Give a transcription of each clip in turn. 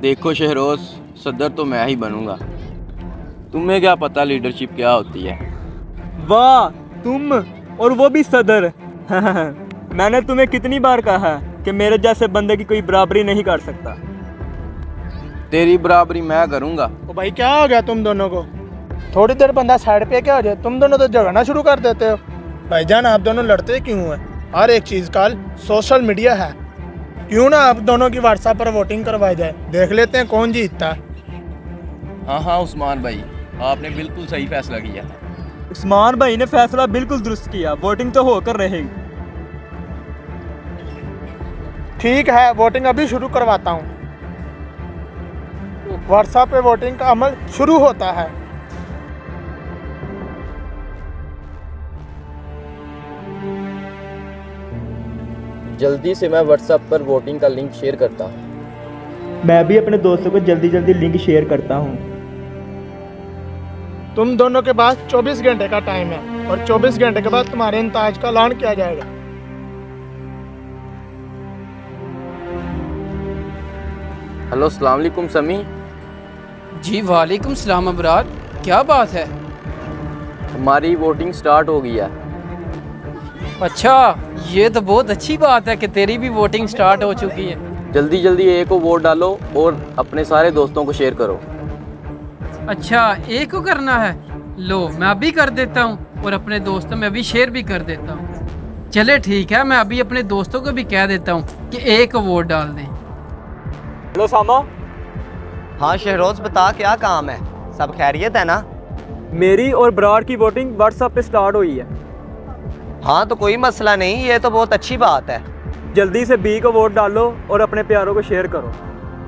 देखो शहरोज, सदर तो मैं ही बनूंगा। तुम्हें क्या पता लीडरशिप क्या होती है। वाह, तुम और वो भी सदर। मैंने तुम्हें कितनी बार कहा है कि मेरे जैसे बंदे की कोई बराबरी नहीं कर सकता। तेरी बराबरी मैं करूंगा। तो भाई क्या हो गया तुम दोनों को? थोड़ी देर बंदा साइड पे क्या हो जाए, तुम दोनों तो झगड़ना शुरू कर देते हो। भाईजान आप दोनों लड़ते क्यों हैं? हर एक चीज़ का सोशल मीडिया है, क्यों ना आप दोनों की व्हाट्सएप पर वोटिंग करवाई जाए, देख लेते हैं कौन जीतता है। हाँ उस्मान भाई, आपने बिल्कुल सही फैसला किया। उस्मान भाई ने फैसला बिल्कुल दुरुस्त किया, वोटिंग तो होकर रहेगी। ठीक है, वोटिंग अभी शुरू करवाता हूँ। व्हाट्सएप पे वोटिंग का अमल शुरू होता है। जल्दी से मैं व्हाट्सएप पर वोटिंग का लिंक शेयर करता हूँ। मैं भी अपने दोस्तों को जल्दी जल्दी लिंक शेयर करता हूँ। तुम दोनों के पास 24 घंटे का टाइम है और 24 घंटे के बाद तुम्हारे इंताज का ऐलान किया जाएगा। हेलो, अस्सलाम वालेकुम समी। जी वालेकुम सलाम अबरार, क्या बात है? हमारी वोटिंग स्टार्ट हो गई है। अच्छा, ये तो बहुत अच्छी बात है कि तेरी भी वोटिंग स्टार्ट हो चुकी है। जल्दी जल्दी एक को वोट डालो और अपने सारे दोस्तों को शेयर करो। अच्छा, एक को करना है? लो मैं अभी कर देता हूँ और अपने दोस्तों में अभी शेयर भी कर देता हूँ। चले ठीक है, मैं अभी अपने दोस्तों को भी कह देता हूँ कि एक वोट डाल दें। हेलो सामा। हाँ शहरोज, बता क्या काम है? सब खैरियत है ना? मेरी और बरार की वोटिंग व्हाट्सएप पे स्टार्ट हुई है। हाँ तो कोई मसला नहीं, ये तो बहुत अच्छी बात है। जल्दी से बी को वोट डालो और अपने प्यारों को शेयर करो।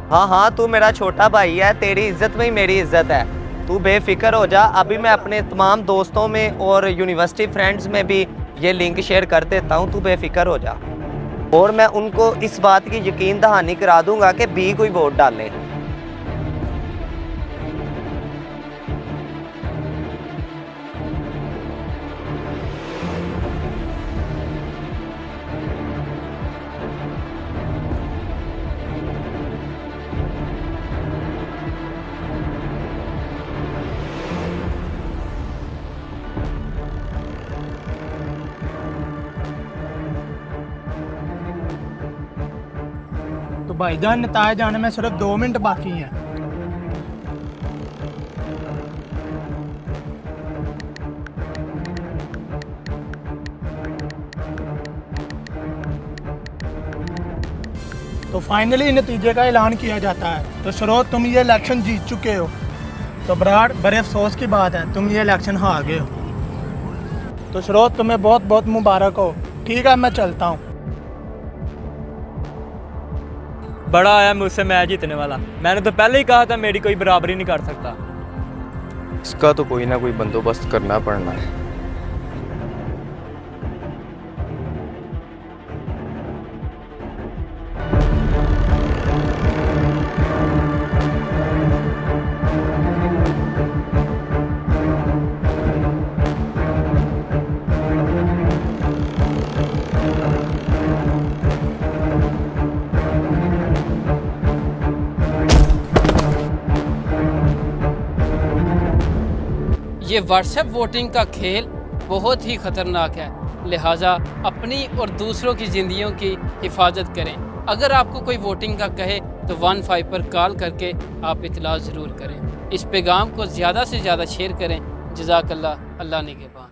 हाँ तू मेरा छोटा भाई है, तेरी इज्जत में ही मेरी इज्जत है। तू बेफिक्र हो जा, अभी मैं अपने तमाम दोस्तों में और यूनिवर्सिटी फ्रेंड्स में भी ये लिंक शेयर कर देता हूँ, तू बेफिक्र हो जा। और मैं उनको इस बात की यकीन दहानी करा दूंगा कि बी कोई वोट डाले। तो भाईजान नताए जाने में सिर्फ 2 मिनट बाकी हैं। तो फाइनली नतीजे का ऐलान किया जाता है। तो शरोत, तुम ये इलेक्शन जीत चुके हो। तो बराड़, बड़े अफसोस की बात है, तुम ये इलेक्शन हार गए हो। तो शरोत, तुम्हें बहुत बहुत मुबारक हो। ठीक है, मैं चलता हूँ। बड़ा आया मुझसे मैं जीतने वाला। मैंने तो पहले ही कहा था मेरी कोई बराबरी नहीं कर सकता। इसका तो कोई ना कोई बंदोबस्त करना पड़ना है। ये व्हाट्सएप वोटिंग का खेल बहुत ही ख़तरनाक है, लिहाजा अपनी और दूसरों की ज़िंदगियों की हिफाजत करें। अगर आपको कोई वोटिंग का कहे तो 15 पर कॉल करके आप इत्तला ज़रूर करें। इस पैगाम को ज़्यादा से ज़्यादा शेयर करें। जज़ाकल्लाह, अल्लाह निगहबान।